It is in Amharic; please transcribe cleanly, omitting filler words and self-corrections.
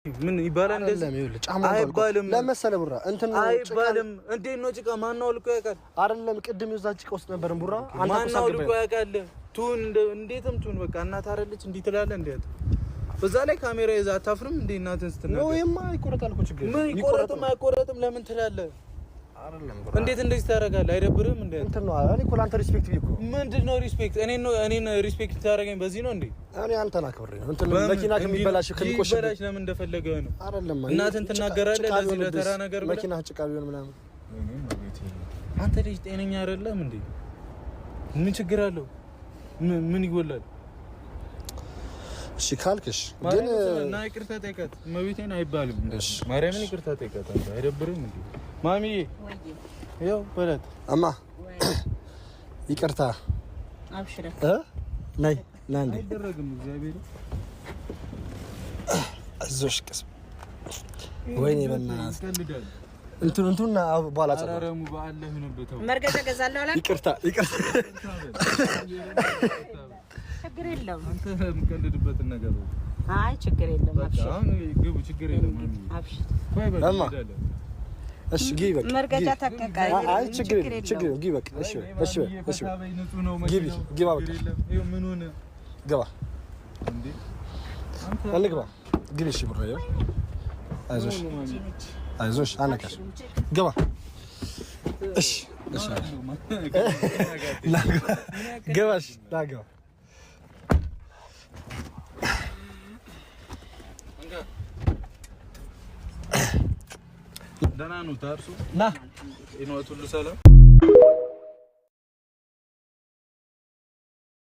ምን ይባላል እንደዚህ አይባልም ለመሰለ ቡራ እንትን አይባልም እንዴ ነው ጭቃ ማናው ልቆ ያቃል አይደለም ቅድም ይዛ ጭቃ ውስጥ ነበር ቡራ አንተ ማናው ልቆ ያቃል ቱን እንዴትም ቱን በቃ እናት አረለች እንዴ ትላለህ እንዴት በዛ ላይ ካሜራ ይዛ አታፍርም እንዴ እናትን ስትነገር ነው የማ ይቆረጣል እኮ ችግር ምን ይቆረጥም አይቆረጥም ለምን ትላለህ አይደለም ቡራ እንዴት እንደዚህ ታረጋለህ አይደብርም እንዴ እንትን ነው እኔ እኮ ላንተ ሪስፔክት ቢኩ ምንድነው ሪስፔክት እኔን ሪስፔክት ታረጋኝ በዚህ ነው እንዴ እኔ አንተን አክብሬ ነው እንትን መኪና ከሚበላሽ ከሚቆሽ በላሽ ለምን እንደፈለገ ነው አይደለም እናትን ትናገራለህ ለዚህ ለተራ ነገር መኪና ጭቃ ቢሆን ምናምን አንተ ልጅ ጤነኛ አይደለም እንዴ ምን ችግር አለው ምን ይጎላል እሺ ካልክሽ ግን እና ይቅርታ ጠይቃት መቤቴን አይባልም ማርያምን ይቅርታ ጠይቃት አይደብርም እንዴ ማሚ ያው በላት አማ ይቅርታ አብሽራ ነይ ናንዴ አይደረግም እግዚአብሔር አዞሽ ቀስ ወይኔ በእናትህ እንቱና በኋላ አራረሙ በአላህ ሆነበት መርገጫ ገዛለሁ አላ ይቅርታ ችግር የለም አንተ ምቀልድበት ነገር አይ ችግር የለም አብሽራ ግቡ ችግር የለም አብሽራ ወይ በቃ እሺ ግቢ በቃ መርገጫ ተከካይ አይ ችግር ግቢ በቃ እሺ ግባ በቃ ምን ሆነ ግባ እንዴ አንተ ግባ ግቢ እሺ ብራዮ አይዞሽ አነካሽ ግባ እሺ ግባሽ ዳግባ ደህና ነው ታርሱ ና ኢኖ ሁሉ ሰላም